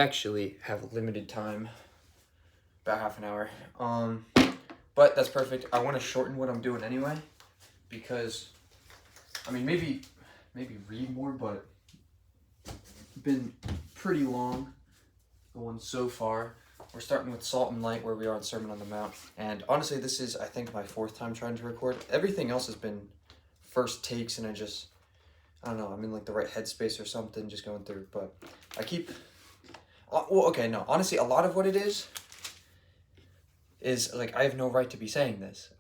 Actually have limited time, about half an hour. But that's perfect. I want to shorten what I'm doing anyway, because, maybe read more, but been pretty long going so far. We're starting with Salt and Light, where we are on Sermon on the Mount, and honestly, this is, I think, my fourth time trying to record. Everything else has been first takes, and I don't know, I'm in like the right headspace or something, just going through, but I keep... honestly, a lot of what it is like, I have no right to be saying this.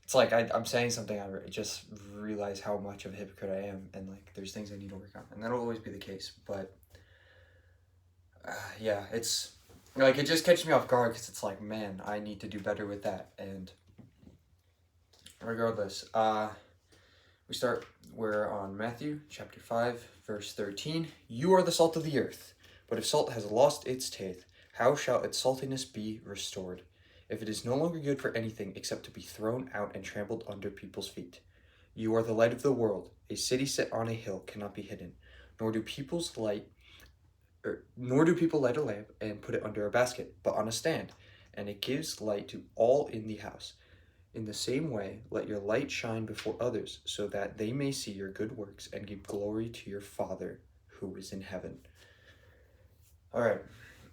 It's like I'm saying something, I just realize how much of a hypocrite I am, and like, there's things I need to work on, and that'll always be the case, but, yeah, it's, like, it just catches me off guard, because it's like, man, I need to do better with that, and regardless, we're on Mathew chapter 5, verse 13. You are the salt of the earth, but if salt has lost its taste, how shall its saltiness be restored? If it is no longer good for anything except to be thrown out and trampled under people's feet. You are the light of the world. A city set on a hill cannot be hidden, nor do people light a lamp and put it under a basket, but on a stand, and it gives light to all in the house. In the same way, let your light shine before others, so that they may see your good works and give glory to your Father who is in heaven. All right,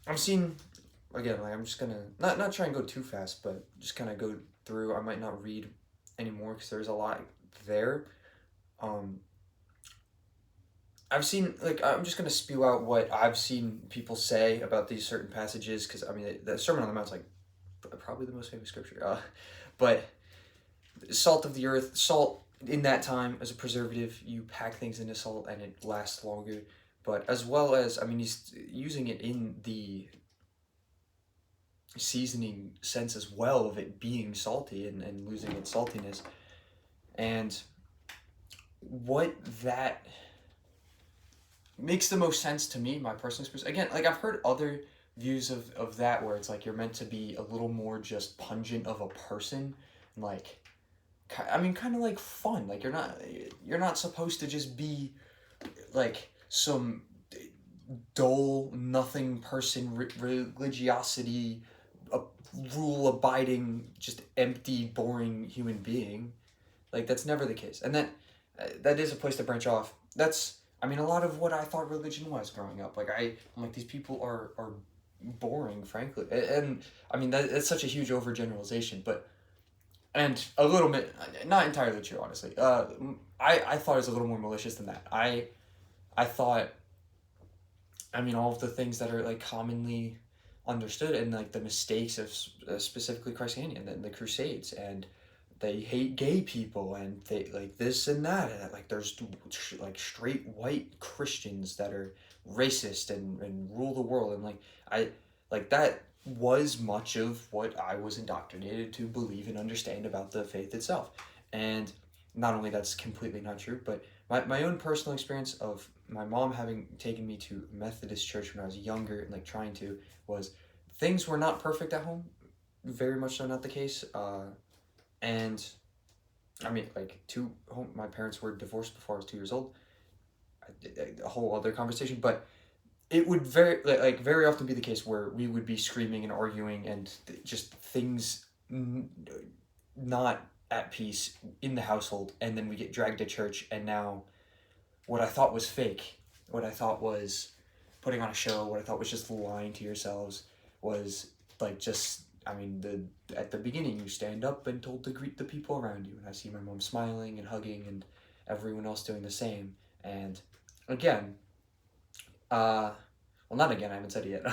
I'm just gonna not try and go too fast, but just kind of go through. I might not read anymore because there's a lot there. I'm just gonna spew out what I've seen people say about these certain passages, because the Sermon on the Mount is like probably the most famous scripture. But salt of the earth, salt in that time as a preservative, you pack things into salt and it lasts longer. But as well as, he's using it in the seasoning sense as well, of it being salty and losing its saltiness. And what that makes the most sense to me, my personal experience. Again, like, I've heard other views of that, where it's like you're meant to be a little more just pungent of a person, like, kind of like fun. Like, you're not supposed to just be like some dull, nothing person, religiosity, a rule abiding, just empty, boring human being. Like, that's never the case, and that is a place to branch off. That's, a lot of what I thought religion was growing up. Like, I'm like, these people are boring, frankly, and that's such a huge overgeneralization, and a little bit not entirely true, honestly. I thought it was a little more malicious than that. I thought, all of the things that are like commonly understood, and like the mistakes of specifically Christianity and the Crusades, and they hate gay people, and they like this and that, and like there's like straight white Christians that are racist and rule the world, and that was much of what I was indoctrinated to believe and understand about the faith itself. And not only that's completely not true, but my own personal experience of my mom having taken me to Methodist church when I was younger, and like was things were not perfect at home, very much so not the case. And my parents were divorced before I was 2 years old. A whole other conversation, but it would very often be the case where we would be screaming and arguing, and just things not at peace in the household, and then we get dragged to church, and now what I thought was fake, what I thought was putting on a show, what I thought was just lying to yourselves, was like just, at the beginning, you stand up and told to greet the people around you, and I see my mom smiling and hugging, and everyone else doing the same. And again, not again, I haven't said it yet.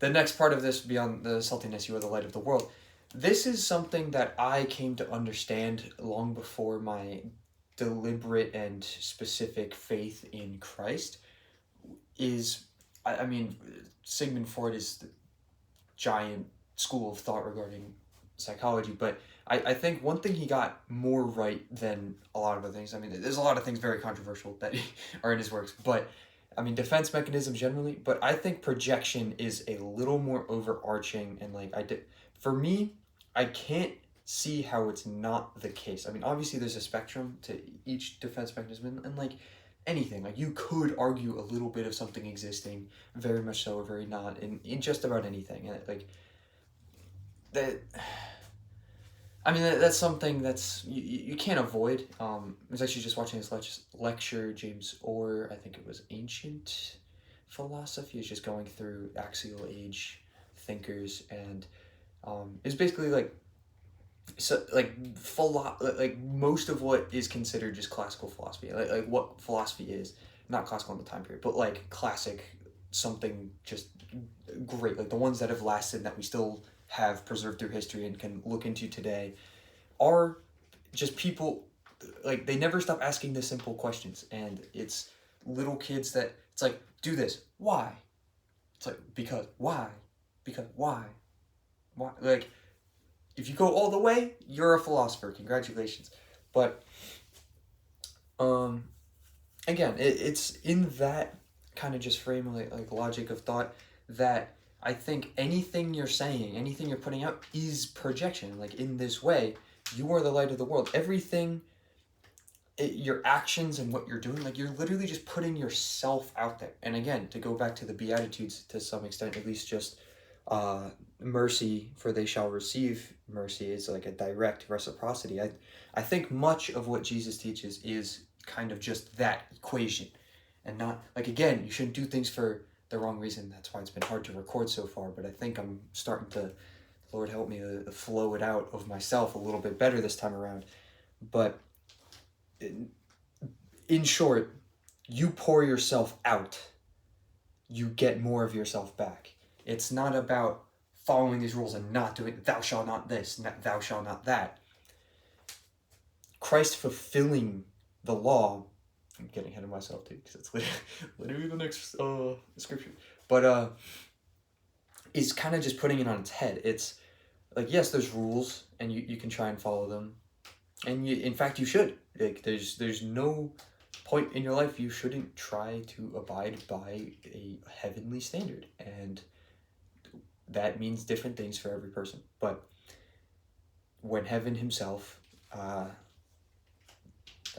The next part of this, beyond the saltiness, you are the light of the world. This is something that I came to understand long before my deliberate and specific faith in Christ. Sigmund Freud is the giant school of thought regarding psychology, but I think one thing he got more right than a lot of other things. There's a lot of things very controversial that are in his works, but defense mechanisms generally, but I think projection is a little more overarching, and for me, I can't see how it's not the case. Obviously there's a spectrum to each defense mechanism, and anything. Like, you could argue a little bit of something existing, very much so or very not, in just about anything. And like that, I mean, that's something that's you can't avoid. I was actually just watching this lecture, James Orr, I think it was Ancient Philosophy, is just going through axial age thinkers, and it's basically like, so like like most of what is considered just classical philosophy, like what philosophy is, not classical in the time period, but like classic, something just great, like the ones that have lasted, that we still have preserved through history and can look into today, are just people, like they never stop asking the simple questions. And it's little kids that, it's like, do this, why? It's like, because why? Because why? Like, if you go all the way, you're a philosopher, congratulations. But again, it's in that kind of just frame of like logic of thought that I think anything you're saying, anything you're putting out is projection. Like, in this way, you are the light of the world. Everything, your actions and what you're doing, like, you're literally just putting yourself out there. And again, to go back to the Beatitudes to some extent, at least, just mercy, for they shall receive mercy, is like a direct reciprocity. I think much of what Jesus teaches is kind of just that equation, and not, like, again, you shouldn't do things for the wrong reason. That's why it's been hard to record so far, but I think I'm starting to, Lord help me, to flow it out of myself a little bit better this time around. But in short, you pour yourself out, you get more of yourself back. It's not about following these rules and not doing, thou shalt not this, thou shalt not that. Christ fulfilling the law, I'm getting ahead of myself too, because it's literally the next scripture, but is kind of just putting it on its head. It's like, yes, there's rules, and you can try and follow them, and in fact you should. Like, there's no point in your life you shouldn't try to abide by a heavenly standard, and that means different things for every person. But when heaven himself, I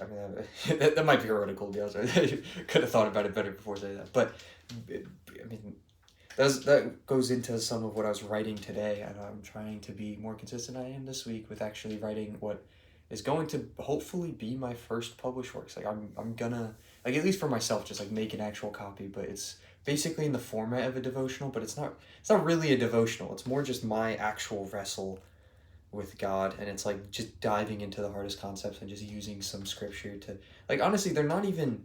mean, that might be heretical, to be honest. I could have thought about it better before saying that. But I mean, that goes into some of what I was writing today, and I'm trying to be more consistent. I am this week with actually writing what is going to hopefully be my first published works. Like, I'm gonna, like, at least for myself, just like make an actual copy, but it's basically in the format of a devotional, but it's not really a devotional. It's more just my actual wrestle with God, and it's like just diving into the hardest concepts and just using some scripture to, like, honestly, they're not even,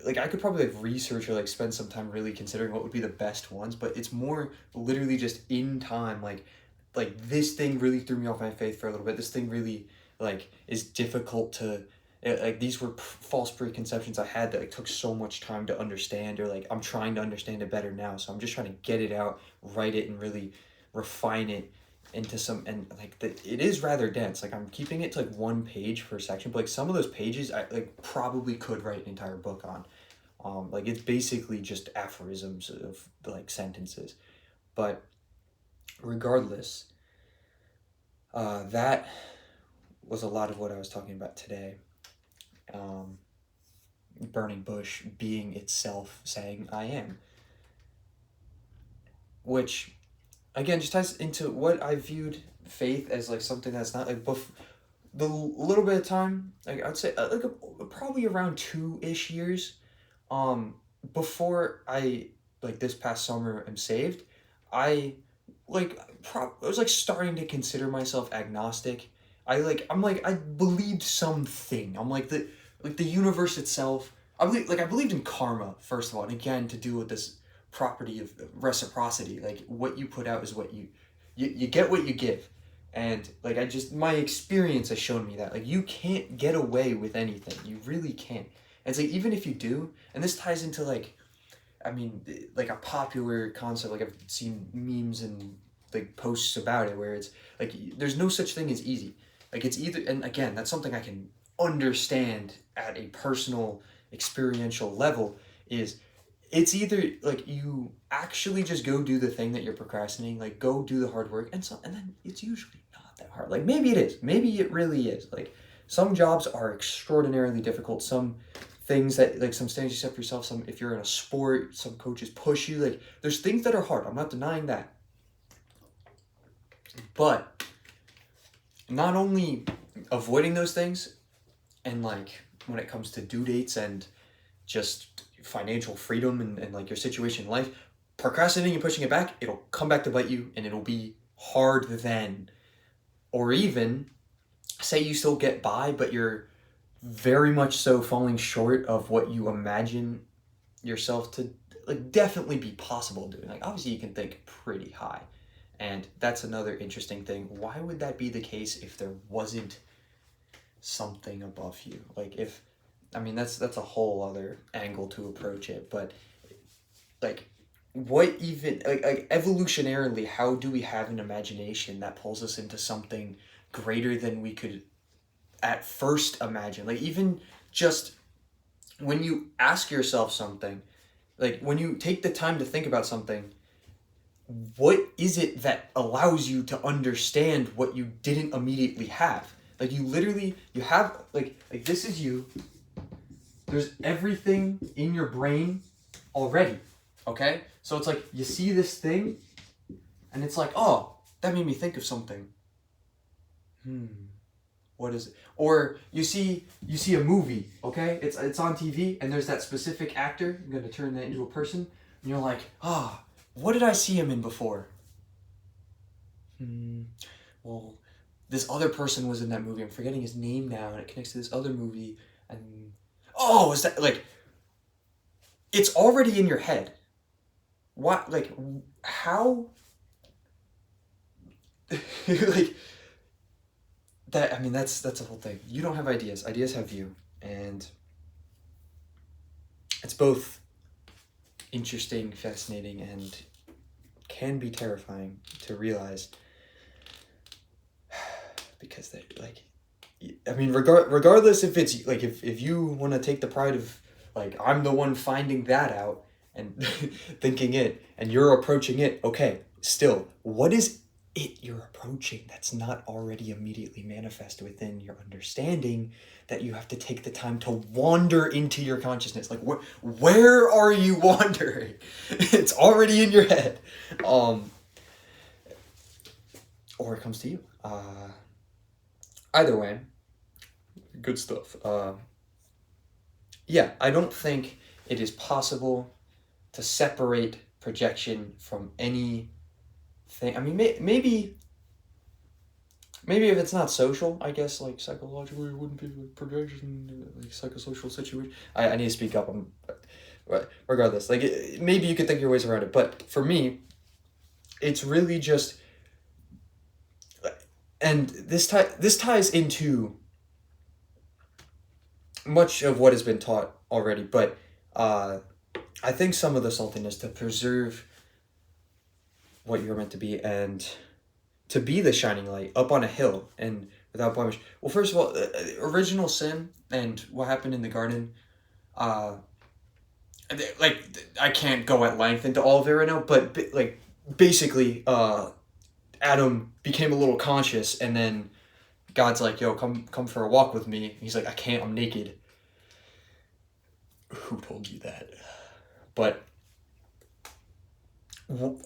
like, I could probably like research or like spend some time really considering what would be the best ones, but it's more literally just in time, like this thing really threw me off my faith for a little bit. This thing really, like, is difficult to, like, these were false preconceptions I had that, like, took so much time to understand, or like I'm trying to understand it better now, so I'm just trying to get it out, write it, and really refine it into some, and like it is rather dense. Like, I'm keeping it to like one page per section, but like some of those pages I like probably could write an entire book on. Like, it's basically just aphorisms of like sentences, but regardless, that was a lot of what I was talking about today. Burning bush being itself saying I am, which again just ties into what I viewed faith as, like something that's not like the little bit of time, like I'd say probably around 2-ish years before I, like, this past summer am saved, I I was like starting to consider myself agnostic. I believed something. I'm like the universe itself. I believed in karma, first of all, and again, to do with this property of reciprocity. Like, what you put out is what you get what you give. And like, my experience has shown me that, like, you can't get away with anything. You really can't. And it's like, even if you do, and this ties into like, I mean, like a popular concept, like I've seen memes and like posts about it, where it's like, there's no such thing as easy. Like, it's either, and again, that's something I can understand at a personal experiential level, is it's either like you actually just go do the thing that you're procrastinating, like go do the hard work, and then it's usually not that hard. Like, maybe it is, maybe it really is. Like, some jobs are extraordinarily difficult, some things that, like, some standards you set for yourself, some, if you're in a sport, some coaches push you, like, there's things that are hard. I'm not denying that. But not only avoiding those things, and, like, when it comes to due dates and just financial freedom and like your situation in life, procrastinating and pushing it back, it'll come back to bite you, and it'll be hard then. Or even, say you still get by, but you're very much so falling short of what you imagine yourself to, like, definitely be possible doing. Like, obviously you can think pretty high, and that's another interesting thing. Why would that be the case if there wasn't something above you? Like, if, I mean, that's a whole other angle to approach it, but, like, what even, like evolutionarily, how do we have an imagination that pulls us into something greater than we could at first imagine? Like, even just when you ask yourself something, like when you take the time to think about something, what is it that allows you to understand what you didn't immediately have? Like, you literally, you have, like this is you. There's everything in your brain already, okay? So it's like, you see this thing, and it's like, oh, that made me think of something. What is it? Or you see a movie, okay? It's on TV, and there's that specific actor. I'm going to turn that into a person, and you're like, what did I see him in before? Well, this other person was in that movie. I'm forgetting his name now, and it connects to this other movie, and is that, like, it's already in your head. What, like, how, like, that, I mean, that's a whole thing. You don't have ideas. Ideas have you. And it's both interesting, fascinating, and can be terrifying to realize. Because they, like, I mean, regardless if it's, like, if you want to take the pride of, like, I'm the one finding that out and thinking it, and you're approaching it, okay, still, what is it you're approaching that's not already immediately manifest within your understanding that you have to take the time to wander into your consciousness? Like, where are you wandering? It's already in your head. Or it comes to you. Either way, good stuff. Yeah, I don't think it is possible to separate projection from anything. I mean, maybe if it's not social, I guess, like, psychologically, it wouldn't be like projection, like, psychosocial situation. I need to speak up. Regardless, like, maybe you could think your ways around it, but for me, it's really just, and this ties into much of what has been taught already, but I think some of the saltiness to preserve what you're meant to be, and to be the shining light up on a hill and without blemish. Well, first of all, original sin and what happened in the garden, like, I can't go at length into all of it right now, but like, basically, Adam became a little conscious, and then God's like, yo, come for a walk with me. He's like, I can't, I'm naked. Who told you that? But,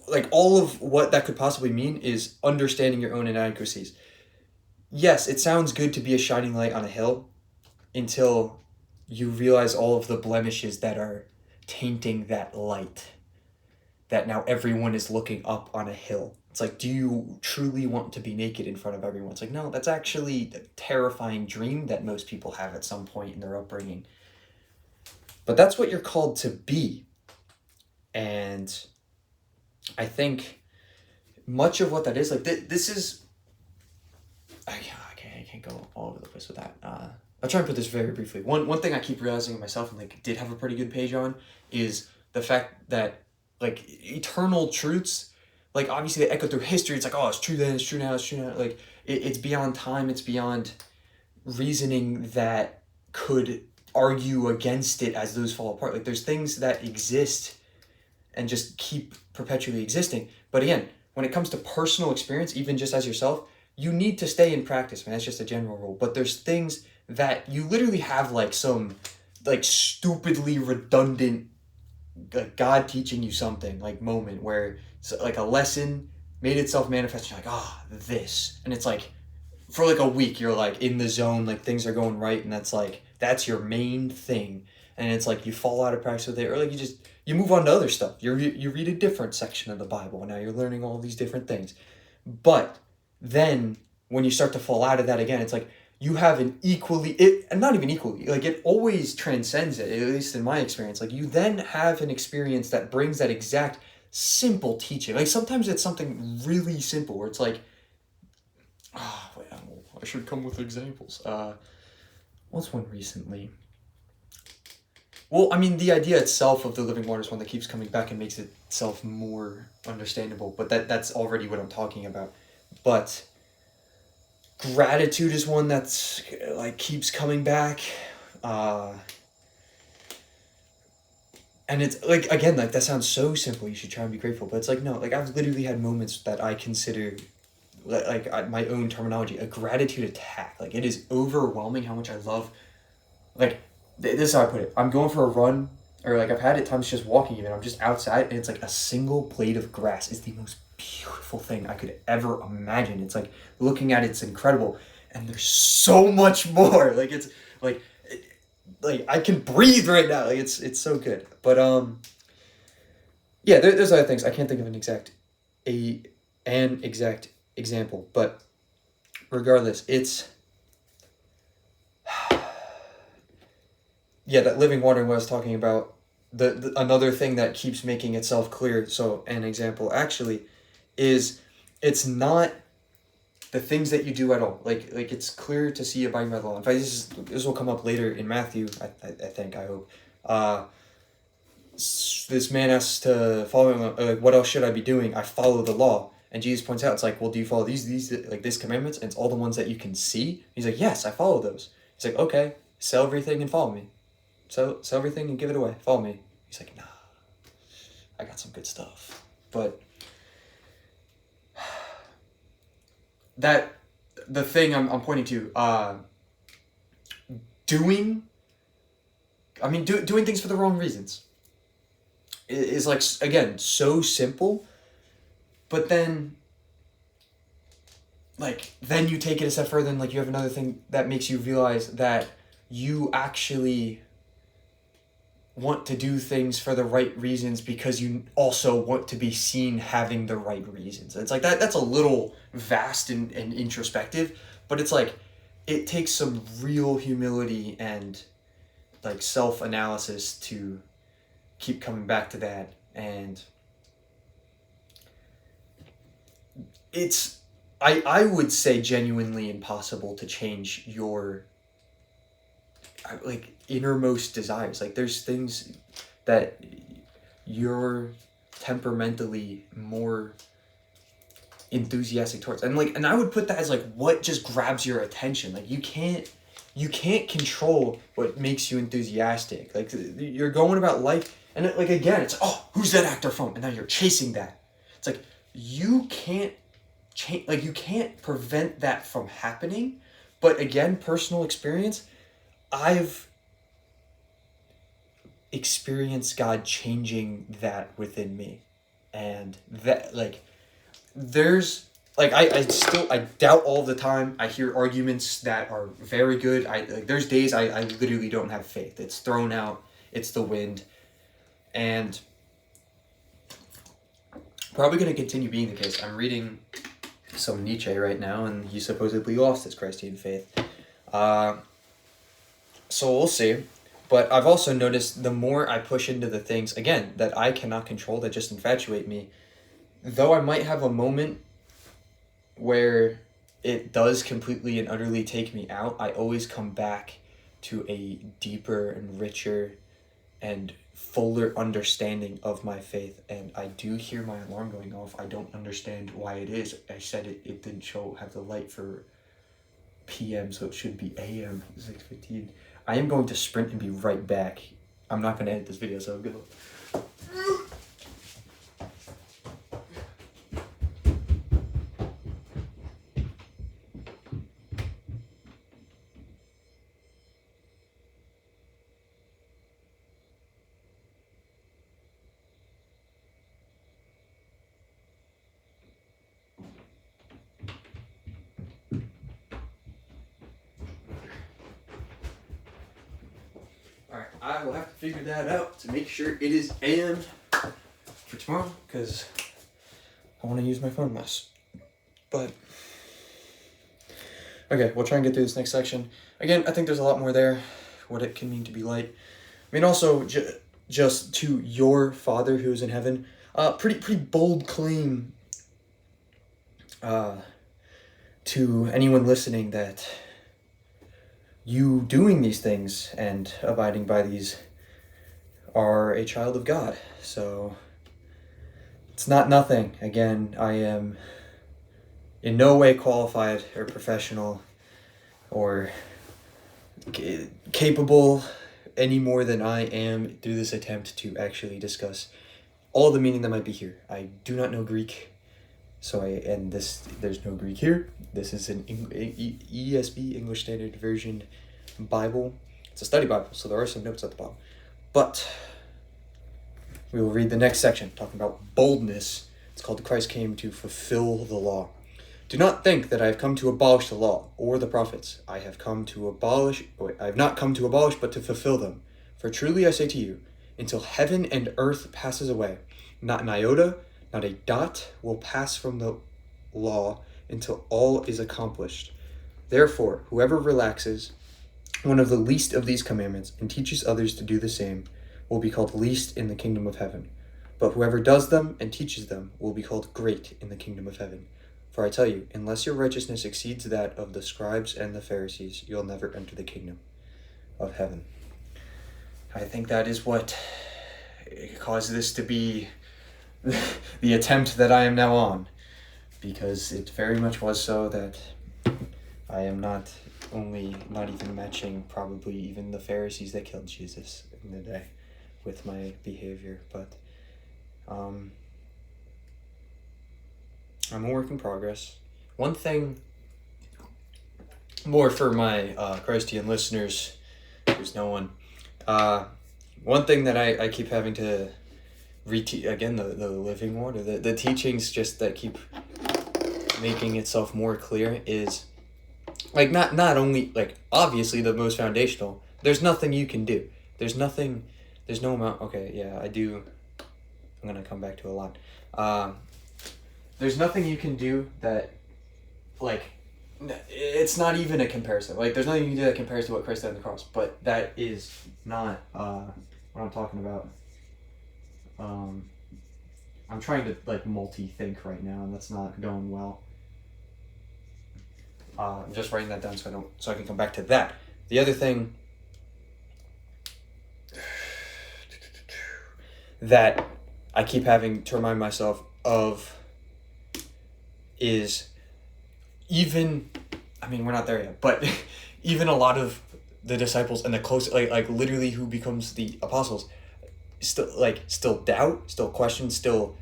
like, all of what that could possibly mean is understanding your own inadequacies. Yes, it sounds good to be a shining light on a hill until you realize all of the blemishes that are tainting that light, that now everyone is looking up on a hill. It's like, do you truly want to be naked in front of everyone? It's like, no, that's actually a terrifying dream that most people have at some point in their upbringing. But that's what you're called to be. And I think much of what that is, like, this is, I can't go all over the place with that. I'll try and put this very briefly. One thing I keep realizing myself, and, like, did have a pretty good page on, is the fact that, like, eternal truths, like, obviously they echo through history. It's like, oh, it's true then, it's true now, it's true now. Like, it's beyond time, it's beyond reasoning that could argue against it as those fall apart. Like, there's things that exist and just keep perpetually existing. But again, when it comes to personal experience, even just as yourself, you need to stay in practice, man. That's just a general rule. But there's things that you literally have, like, some like stupidly redundant, like God teaching you something, like moment where it's like a lesson made itself manifest. You're like, this, and it's like for like a week you're like in the zone, like things are going right, and that's your main thing, and it's like you fall out of practice with it, or like you move on to other stuff. You read a different section of the Bible, and now you're learning all these different things. But then when you start to fall out of that again, it's like you have and not even equally, like it always transcends it, at least in my experience. Like you then have an experience that brings that exact simple teaching. Like sometimes it's something really simple where it's like, wait, I should come with examples. What's one recently? Well, I mean, the idea itself of the living water is one that keeps coming back and makes itself more understandable, but that's already what I'm talking about. But gratitude is one that's like keeps coming back. And it's like, again, like that sounds so simple, you should try and be grateful, but it's like, no, like I've literally had moments that I consider my own terminology, a gratitude attack. Like it is overwhelming how much I love, like, this is how I put it. I'm going for a run, or like I've had at times just walking even. I'm just outside, and it's like a single blade of grass is the most beautiful thing I could ever imagine. It's like looking at it's incredible, and there's so much more. Like it's like I can breathe right now. Like it's so good. But yeah, there's other things. I can't think of an exact example, but regardless, it's yeah, that living water, what I was talking about, the another thing that keeps making itself clear. So an example actually is, it's not the things that you do at all. Like it's clear to see abiding by the law. In fact, this will come up later in Mathew, I hope. This man asks to follow him, what else should I be doing? I follow the law. And Jesus points out, it's like, well, do you follow these like these commandments? And it's all the ones that you can see. He's like, yes, I follow those. He's like, okay, sell everything and follow me. Sell everything and give it away. Follow me. He's like, nah, I got some good stuff. But the thing I'm pointing to, doing things for the wrong reasons is like, again, so simple, but then you take it a step further, and like you have another thing that makes you realize that you actually want to do things for the right reasons because you also want to be seen having the right reasons. It's like that's a little vast and introspective, but it's like it takes some real humility and like self-analysis to keep coming back to that. And it's I would say genuinely impossible to change your like innermost desires. Like there's things that you're temperamentally more enthusiastic towards, and I would put that as like what just grabs your attention. Like you can't control what makes you enthusiastic. Like you're going about life, and like again, it's who's that actor from, and now you're chasing that. It's like you can't change, like you can't prevent that from happening. But again, personal experience, I've experienced God changing that within me, and that like there's like I doubt all the time. I hear arguments that are very good. There's days I literally don't have faith. It's thrown out. It's the wind, and probably going to continue being the case. I'm reading some Nietzsche right now, and he supposedly lost his Christian faith. So we'll see. But I've also noticed the more I push into the things, again, that I cannot control, that just infatuate me, though I might have a moment where it does completely and utterly take me out, I always come back to a deeper and richer and fuller understanding of my faith. And I do hear my alarm going off. I don't understand why it is. I said it didn't have the light for PM, so it should be AM, 6:15. I am going to sprint and be right back. I'm not going to edit this video, so good luck. Alright, I will have to figure that out to make sure it is AM for tomorrow, because I want to use my phone less. But, okay, we'll try and get through this next section. Again, I think there's a lot more there, what it can mean to be light. I mean, also, just to your Father who is in heaven, pretty bold claim to anyone listening that you doing these things and abiding by these are a child of God. So it's not nothing. Again, I am in no way qualified or professional or capable any more than I am through this attempt to actually discuss all the meaning that might be here. I do not know Greek, so there's no Greek here. This is an ESV, English Standard Version Bible. It's a study Bible, so there are some notes at the bottom. But we will read the next section, talking about boldness. It's called Christ came to fulfill the law. Do not think that I have come to abolish the law or the prophets. I have not come to abolish, but to fulfill them. For truly I say to you, until heaven and earth passes away, not an iota, not a dot will pass from the law until all is accomplished. Therefore, whoever relaxes one of the least of these commandments and teaches others to do the same will be called least in the kingdom of heaven. But whoever does them and teaches them will be called great in the kingdom of heaven. For I tell you, unless your righteousness exceeds that of the scribes and the Pharisees, you'll never enter the kingdom of heaven. I think that is what caused this to be the attempt that I am now on, because it very much was so that I am not even matching probably even the Pharisees that killed Jesus in the day with my behavior, but I'm a work in progress. One thing more for my Christian listeners, there's no one. One thing that I keep having to again, the living water, the teachings just that keep making itself more clear is, like, not only, like, obviously the most foundational, there's nothing you can do. There's no amount, okay, yeah, I'm gonna come back to a lot. There's nothing you can do that, like, it's not even a comparison. Like, there's nothing you can do that compares to what Christ did on the cross, but that is not what I'm talking about. I'm trying to, like, multi-think right now, and that's not going well. I'm just writing that down so I can come back to that. The other thing that I keep having to remind myself of is we're not there yet, but even a lot of the disciples and the close, like literally who becomes the apostles, still doubt, still question, still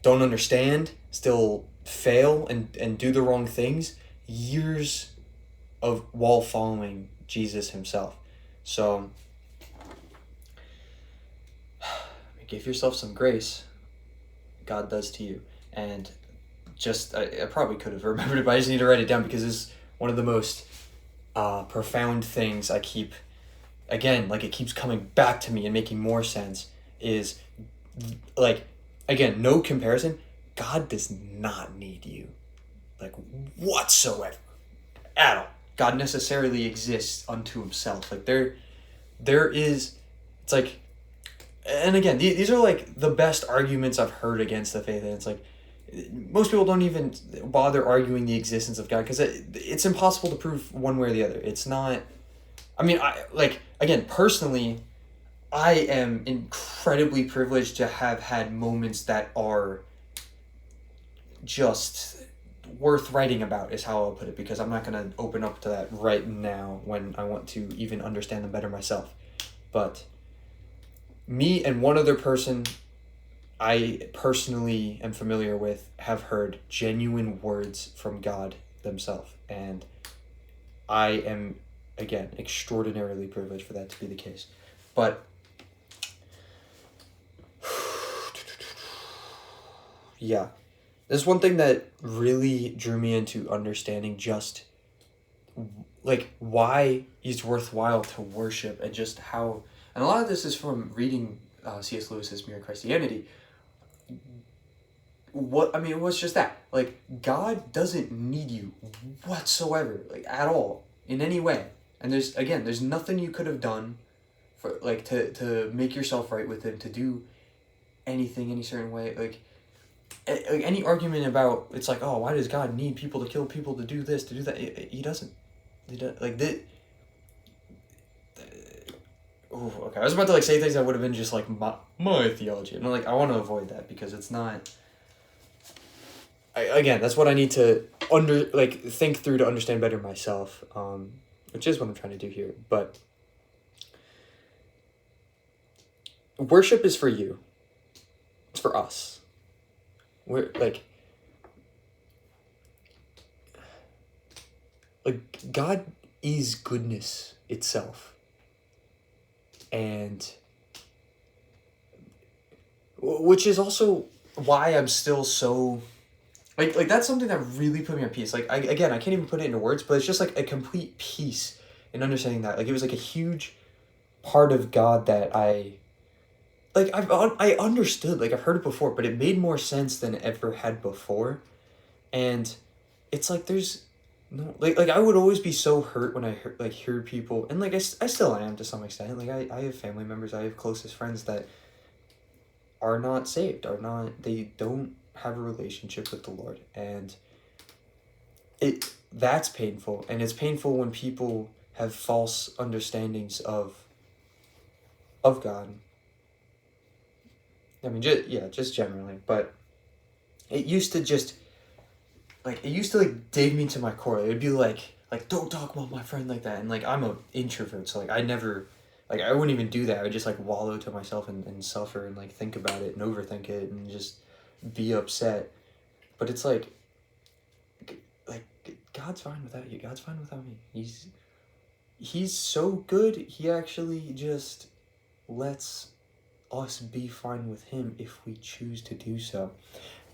don't understand, still fail and do the wrong things years while following Jesus himself. So give yourself some grace. God does to you. And I probably could have remembered it, but I just need to write it down because it's one of the most profound things I keep, again, like, it keeps coming back to me and making more sense is, like, again, no comparison. God does not need you, like, whatsoever, at all. God necessarily exists unto himself. Like, there is, it's like, and again, these are, like, the best arguments I've heard against the faith, and it's like, most people don't even bother arguing the existence of God because it's impossible to prove one way or the other. It's not, again, personally, I am incredibly privileged to have had moments that are just worth writing about, is how I'll put it, because I'm not going to open up to that right now when I want to even understand them better myself. But me and one other person I personally am familiar with have heard genuine words from God themselves, and I am, again, extraordinarily privileged for that to be the case. But yeah, there's one thing that really drew me into understanding just, like, why it's worthwhile to worship, and just how, And a lot of this is from reading C.S. Lewis's Mere Christianity. It was just that. Like, God doesn't need you whatsoever, like, at all, in any way. And there's nothing you could have done for, like, to make yourself right with him, to do anything any certain way. Like any argument about, it's like, oh, why does God need people to kill people, to do this, to do that? He doesn't. He does, like, oh, okay. I was about to, like, say things that would have been just, like, my theology. And, like, I want to avoid that because it's not... Again, that's what I need to think through to understand better myself, which is what I'm trying to do here. But worship is for you. It's for us. We're like God is goodness itself. And which is also why I'm still so like that's something that really put me on peace. Like, I can't even put it into words, but it's just like a complete peace in understanding that. Like, it was like a huge part of God that I understood. Like, I've heard it before, but it made more sense than it ever had before. And it's like there's no like I would always be so hurt when I hear people, and like I still am to some extent. Like, I have family members, I have closest friends that are not saved, they don't have a relationship with the Lord, and that's painful. And it's painful when people have false understandings of God. I mean, just generally, but it used to dig me to my core. It would be like don't talk about my friend like that, and like I'm an introvert, so like I never, like I wouldn't even do that. I would just like wallow to myself and suffer and like think about it and overthink it and just be upset. But it's like God's fine without you. God's fine without me. He's so good. He actually just lets us be fine with him if we choose to do so.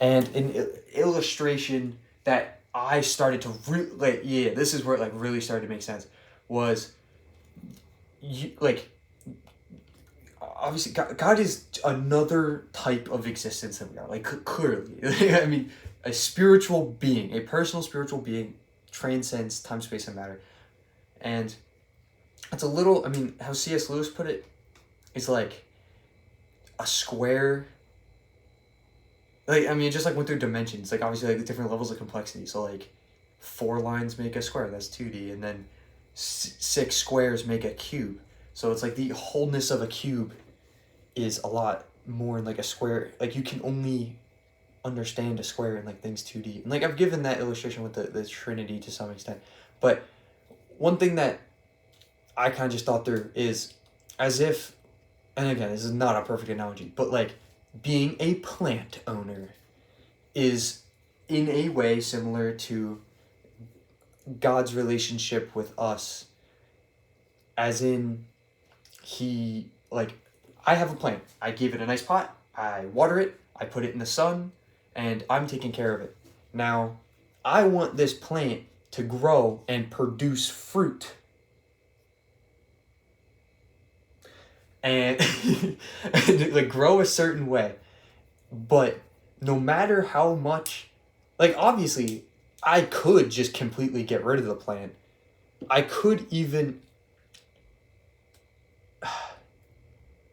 And an illustration that I started to this is where it like really started to make sense, was obviously God is another type of existence than we are, like clearly. I mean, a spiritual being, a personal spiritual being, transcends time, space, and matter. And it's a little, I mean, how C.S. Lewis put it, it's like a square. Like, I mean, it just like went through dimensions, like obviously like the different levels of complexity. So like 4 lines make a square, that's 2D, and then 6 squares make a cube. So it's like the wholeness of a cube is a lot more in like a square. Like, you can only understand a square in like things 2D. And like I've given that illustration with the Trinity to some extent. But one thing that I kind of just thought through is as if, and again, this is not a perfect analogy, but like being a plant owner is in a way similar to God's relationship with us, as in he, like, I have a plant, I give it a nice pot, I water it, I put it in the sun, and I'm taking care of it. Now, I want this plant to grow and produce fruit. And like grow a certain way. But no matter how much, like, obviously I could just completely get rid of the plant. I could even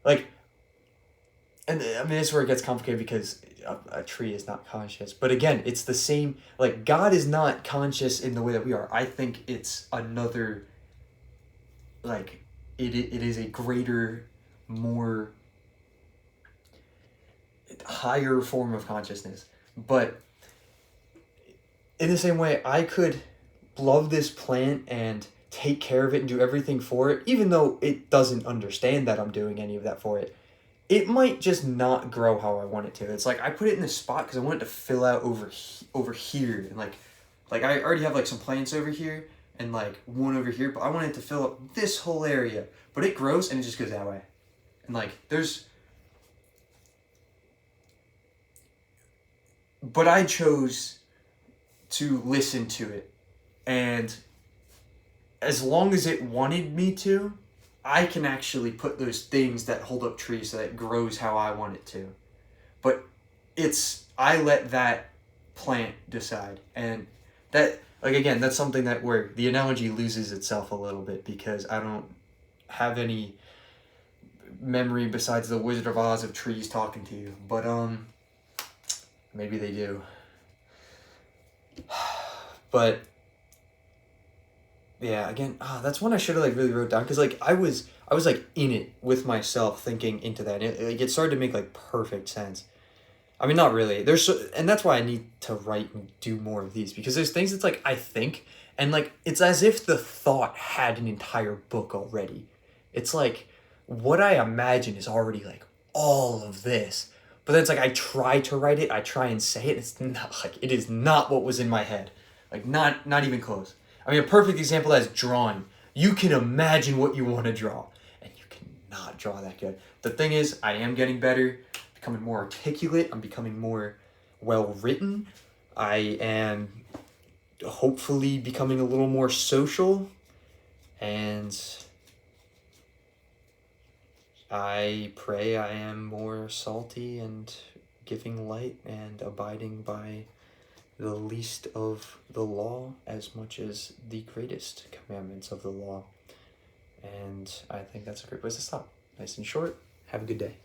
like, and I mean, this is where it gets complicated because a tree is not conscious. But again, it's the same, like, God is not conscious in the way that we are. I think it's another, like, it is a greater, more higher form of consciousness. But in the same way, I could love this plant and take care of it and do everything for it, even though it doesn't understand that I'm doing any of that for it. It might just not grow how I want it to. It's like I put it in this spot because I want it to fill out over here, and like I already have like some plants over here and like one over here, but I want it to fill up this whole area. But it grows and it just goes that way, and like but I chose to listen to it, and as long as it wanted me to, I can actually put those things that hold up trees so that it grows how I want it to. But I let that plant decide. And that, like, again, that's something that where the analogy loses itself a little bit because I don't have any memory besides the Wizard of Oz of trees talking to you. But, maybe they do. But yeah, again, that's one I should have like really wrote down because like I was like in it with myself thinking into that. It started to make like perfect sense. I mean, not really. And that's why I need to write and do more of these because there's things that's like I think and like it's as if the thought had an entire book already. It's like what I imagine is already like all of this. But then it's like I try to write it, I try and say it, it's not like it is not what was in my head. Like not even close. I mean, a perfect example of that is drawing. You can imagine what you want to draw, and you cannot draw that good. The thing is, I am getting better, becoming more articulate. I'm becoming more well written. I am hopefully becoming a little more social, and I pray I am more salty and giving light and abiding by the least of the law as much as the greatest commandments of the law. And I think that's a great place to stop. Nice and short. Have a good day.